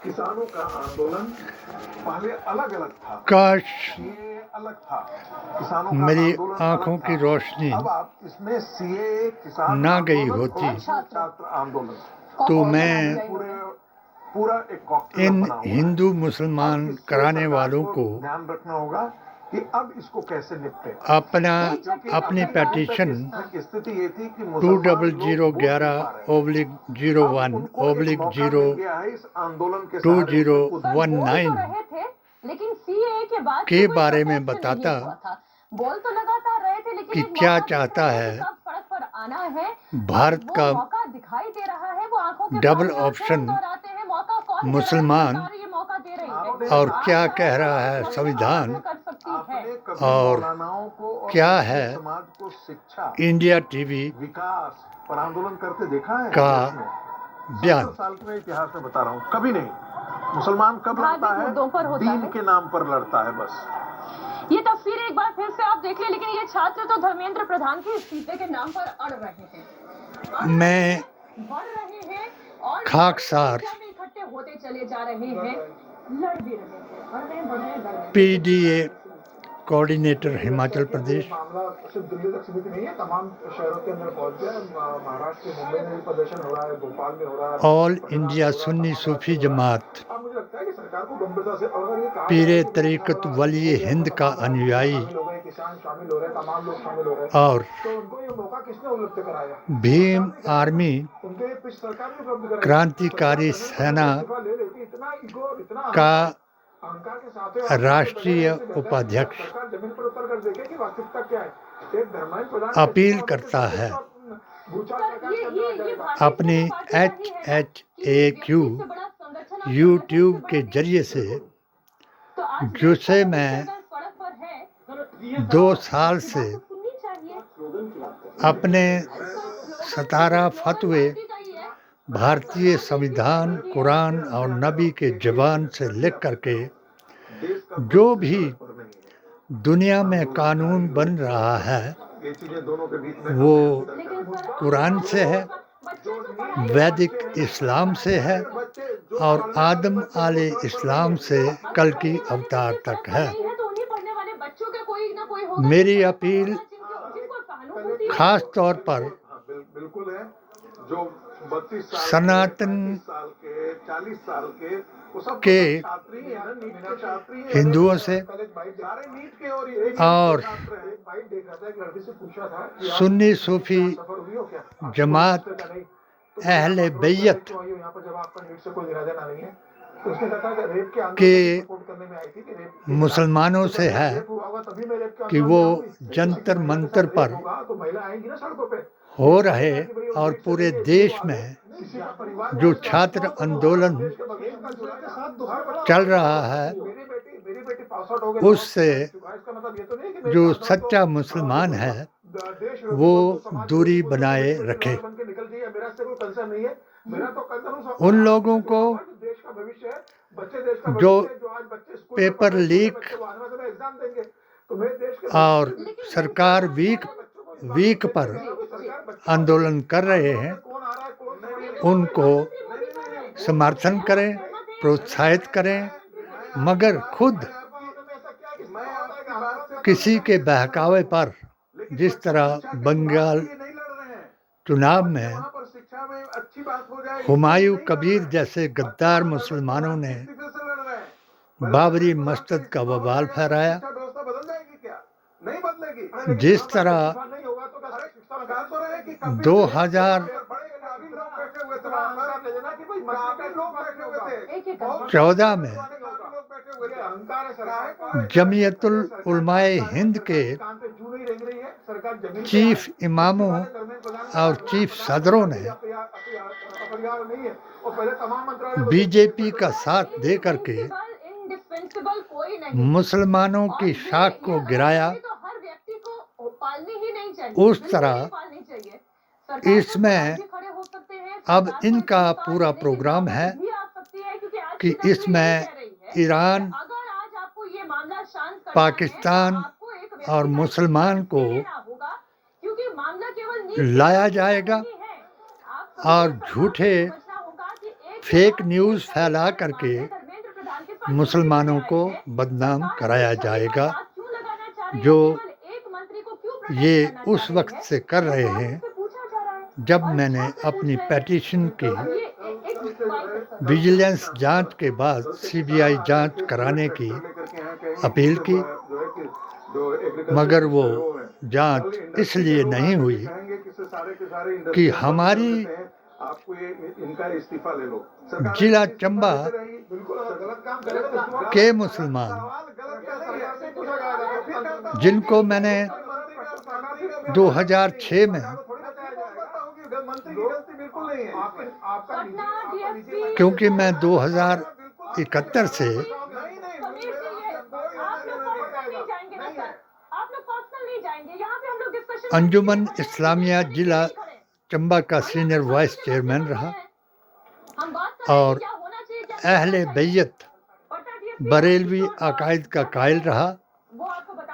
किसानों का आंदोलन पहले अलग अलग था, काश ये अलग था। किसानों का मेरी आंदोलन आंखों अलग की था। रोशनी अब आप इसमें सीए किसान ना गई आंदोलन होती और छात्र आंदोलन तो और मैं पूरा एक कॉकटेल इन बना हुआ है। हिंदू अब मुसलमान इससे कराने सरकार वालों को ध्यान रखना होगा कि अब इसको कैसे निपटे, अपनी अभी पेटिशन तक स्थिति ये थी कि मुसलमान लोग वोट नहीं पा रहे थे। अब उनको एक मौका मिल गया है इस आंदोलन के सहारे उसमें कूद- 2019 लेकिन सीएए के बाद के कोई बारे में प्रोटेस्ट नहीं बताता हुआ था। बोल तो लगातार रहे थे, लेकिन कि एक क्या मौका दिख चाहता रहा है कि कब सड़क पर आना है। भारत अब का वो मौका दिखाई दे रहा है, वो आंखों के डबल सामने ऑप्शन आते हैं। मौका कौन मुसलमान सरकार ये मौका दे रही है और क्या कह रहा है संविधान कर सकती है। आपने कभी और मौलानाओं को और क्या मुस्लिम है समाज को शिक्षा, इंडिया टीवी विकास पर आंदोलन करते देखा है? का देश में बयान 70 साल के इतिहास में बता रहा हूँ, कभी नहीं। मुसलमान कब लड़ता है? मुद्दों पर होता दीन है। के नाम पर लड़ता है बस। ये तस्वीर एक बार फिर से आप देख लें, लेकिन ये छात्र तो धर्मेंद्र प्रधान के इस्तीफे के नाम पर अड़ रहे हैं, मैं बढ़ रहे हैं और खाकसार संख्या में इकट्ठे होते चले जा रहे हैं, लड़ भी रहे हैं, बढ़ रहे हैं। पीडीए कोऑर्डिनेटर हिमाचल प्रदेश, मामला सिर्फ दिल्ली तक सीमित नहीं है, तमाम शहरों के अंदर पहुंच गया। महाराष्ट्र के मुंबई में भी प्रदर्शन हो रहा है, भोपाल में हो रहा है, ऑल इंडिया सुन्नी सूफी जमात अब मुझे लगता है कि सरकार को गंभीरता से अगर ये कहा पीरे जाए कि तरीक़त वली हिंद का अनुयायी शामिल हो गए, किसान शामिल हो रहे हैं, तमाम लोग शामिल हो रहे हैं, और तो उनको ये मौका किसने उपलब्ध कराया? भीम आर्मी उनके ये पिछ सरकार ने उपलब्ध कराया। क्रांतिकारी सेना इस्तीफा ले लेती, इतना ईगो, इतना का अहंकार के साथ राष्ट्रीय उपाध्यक्ष सरकार जमीन पर उतर कर देखे कि वास्तविकता क्या है। एक धर्मांध प्रधान अपील करता है अपनी HHAQ यूट्यूब के जरिए से, जिसे मैं 2 साल से अपने 17 फतवे भारतीय संविधान, कुरान और नबी के ज़बान से लिख करके जो भी दुनिया में कानून बन रहा है वो कुरान से है, वैदिक इस्लाम से है और आदम आले इस्लाम से कल की अवतार तक है। मेरी अपील खास तौर पर बिल्कुल है, जो 32 साल सनातन 40 साल के हिंदुओं से और सुन्नी सूफी जमात अहले बैयत के मुसलमानों से है कि वो जंतर मंतर पर हो रहे और पूरे देश में जो छात्र आंदोलन चल रहा है उससे जो सच्चा मुसलमान है वो दूरी बनाए रखे। उन लोगों को जो पेपर लीक और सरकार वीक पर आंदोलन कर रहे हैं उनको समर्थन करें, प्रोत्साहित करें, मगर खुद किसी के बहकावे पर, जिस तरह बंगाल चुनाव में हुमायूं कबीर जैसे गद्दार मुसलमानों ने बाबरी मस्जिद का बवाल फहराया, जिस तरह 2014 में जमीयतुल उलमाए हिंद के चीफ इमामों और चीफ सदरों ने बीजेपी का साथ दे करके मुसलमानों की शाख को गिराया, उस तरह इसमें अब इनका पूरा प्रोग्राम है कि इसमें ईरान, पाकिस्तान और मुसलमान को लाया जाएगा और झूठे फेक न्यूज़ फैला करके धर्मेंद्र प्रधान के साथ मुसलमानों को बदनाम कराया जाएगा, जो ये उस वक्त से कर रहे हैं जब मैंने अपनी पेटिशन की विजिलेंस जांच के बाद सीबीआई जांच कराने की अपील की, मगर वो जांच इसलिए नहीं हुई कि हमारी जिला चंबा के मुसलमान, जिनको मैंने 2006 में, क्योंकि मैं 2071 से अंजुमन इस्लामिया जिला चंबा का सीनियर वाइस चेयरमैन रहा और अहले बैयत बरेलवी अकायद का कायल रहा,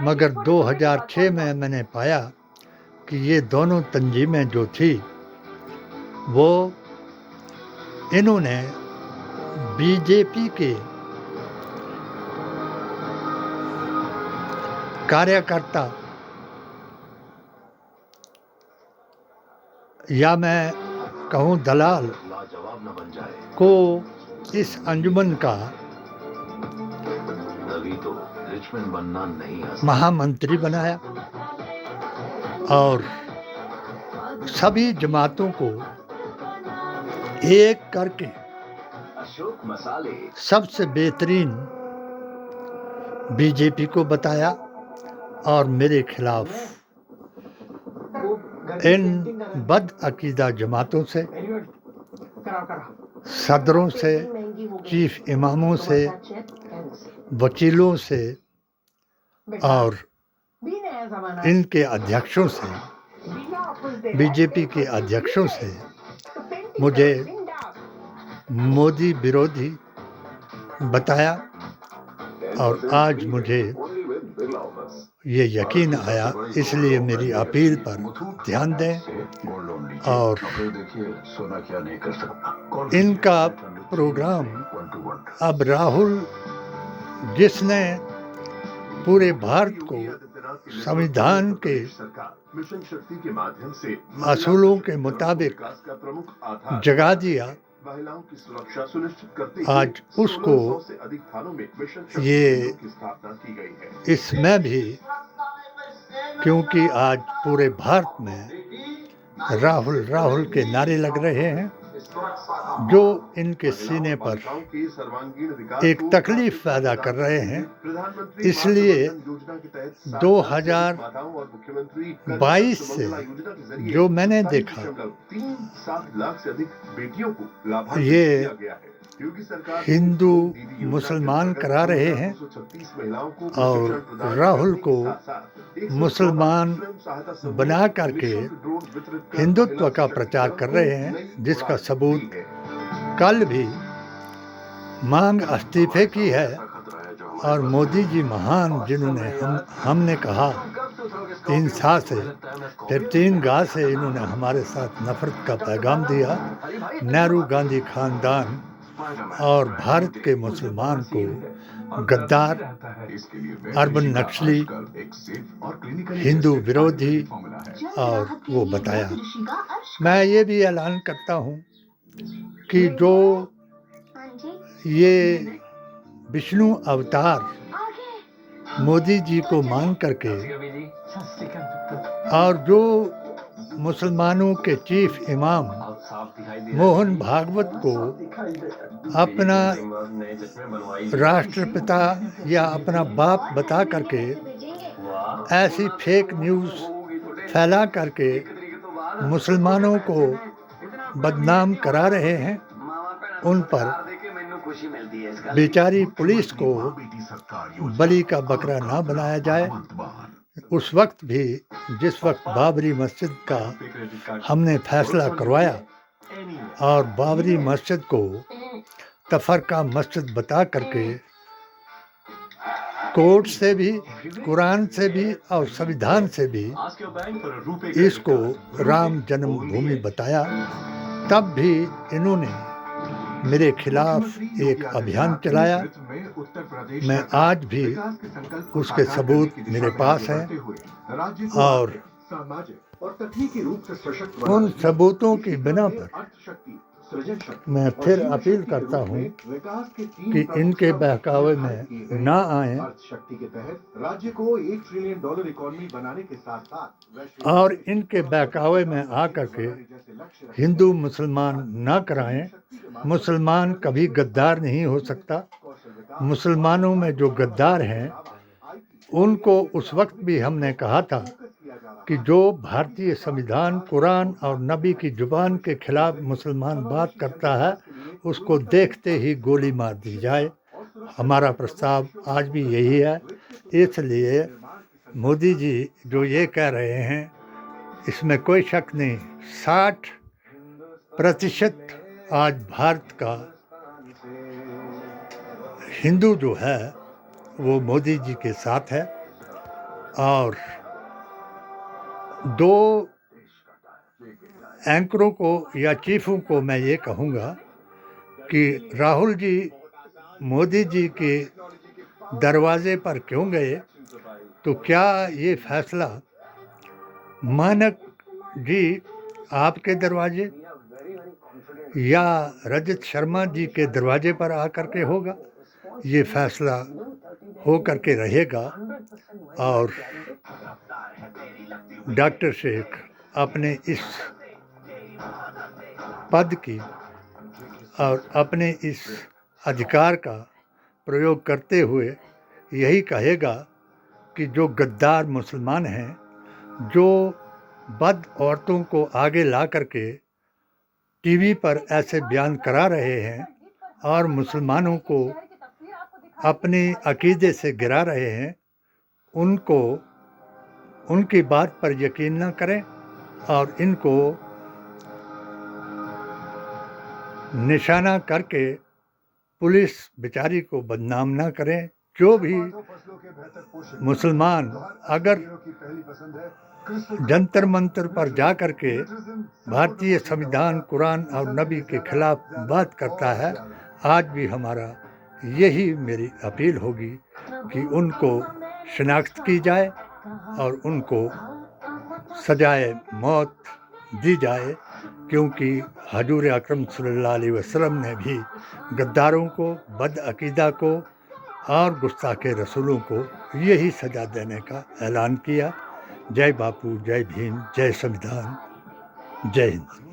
मगर 2006 में मैंने पाया कि ये दोनों तंजीमें जो थी वो इन्होंने बीजेपी के कार्यकर्ता या मैं कहूँ दलाल को इस अंजुमन का महामंत्री बनाया और सभी जमातों को एक करके सबसे बेहतरीन बीजेपी को बताया और मेरे खिलाफ इन बदअकीदा जमातों से, सदरों से, चीफ इमामों से, वकीलों से और इनके अध्यक्षों से, बीजेपी के अध्यक्षों से मुझे मोदी विरोधी बताया और आज मुझे ये यकीन आया, इसलिए मेरी अपील पर ध्यान दें और इनका प्रोग्राम अब राहुल, जिसने पूरे भारत को संविधान के असूलों के मुताबिक जगा दिया, आज उसको ये इसमें भी, क्योंकि आज पूरे भारत में राहुल राहुल के नारे लग रहे हैं, जो इनके सीने पर एक तकलीफ पैदा कर रहे हैं। इसलिए 2022 से जो मैंने देखा, ये हिंदू मुसलमान करा रहे हैं और राहुल को मुसलमान बना करके हिंदुत्व का प्रचार कर रहे हैं, जिसका सबूत कल भी मांग इस्तीफे की है। और मोदी जी महान, जिन्होंने हमने कहा 3 सा से, फिर 3 गा से इन्होंने हमारे साथ नफरत का पैगाम दिया। नेहरू गांधी खानदान और भारत के मुसलमान को गद्दार, अर्बन नक्सली, हिंदू विरोधी और वो बताया। मैं ये भी ऐलान करता हूँ कि जो ये विष्णु अवतार मोदी जी को मान करके और जो मुसलमानों के चीफ इमाम मोहन भागवत को अपना राष्ट्रपिता या अपना बाप बता करके ऐसी फेक न्यूज़ फैला करके मुसलमानों को बदनाम करा रहे हैं, उन पर बेचारी पुलिस को बलि का बकरा ना बनाया जाए। उस वक्त भी, जिस वक्त बाबरी मस्जिद का हमने फैसला करवाया और बाबरी मस्जिद को तफरका मस्जिद बता करके कोर्ट से भी, कुरान से भी और संविधान से भी इसको राम जन्मभूमि बताया, तब भी इन्होंने मेरे खिलाफ एक अभियान चलाया। मैं आज भी उसके सबूत मेरे पास हैं और उन सबूतों की बिना पर मैं फिर अपील करता हूँ कि इनके बहकावे में ना आए राज्य को $1 ट्रिलियन इकोनॉमी बनाने के साथ साथ और इनके बहकावे में आकर के हिंदू मुसलमान ना कराएं। मुसलमान कभी गद्दार नहीं हो सकता। मुसलमानों में जो गद्दार हैं उनको उस वक्त भी हमने कहा था कि जो भारतीय संविधान, कुरान और नबी की जुबान के खिलाफ मुसलमान बात करता है उसको देखते ही गोली मार दी जाए। हमारा प्रस्ताव आज भी यही है। इसलिए मोदी जी जो ये कह रहे हैं इसमें कोई शक नहीं, 60% आज भारत का हिंदू जो है वो मोदी जी के साथ है। और दो एंकरों को या चीफों को मैं ये कहूँगा कि राहुल जी मोदी जी के दरवाजे पर क्यों गए, तो क्या ये फैसला मानक जी आपके दरवाजे या रजत शर्मा जी के दरवाजे पर आकर के होगा? ये फैसला हो करके रहेगा और डॉक्टर शेख अपने इस पद की और अपने इस अधिकार का प्रयोग करते हुए यही कहेगा कि जो गद्दार मुसलमान हैं, जो बद औरतों को आगे ला करके टीवी पर ऐसे बयान करा रहे हैं और मुसलमानों को अपने अकीदे से गिरा रहे हैं, उनको उनकी बात पर यकीन न करें और इनको निशाना करके पुलिस बेचारी को बदनाम न करें। जो भी मुसलमान अगर जंतर मंतर पर जा कर के भारतीय संविधान, कुरान और नबी के खिलाफ बात करता है, आज भी हमारा यही मेरी अपील होगी कि उनको शिनाख्त की जाए और उनको सजाए मौत दी जाए, क्योंकि हजूर अकरम सल्लल्लाहु अलैहि वसल्लम ने भी गद्दारों को, बदअकीदा को और गुस्ताखे रसूलों को यही सज़ा देने का ऐलान किया। जय बापू, जय भीम, जय संविधान, जय हिंद।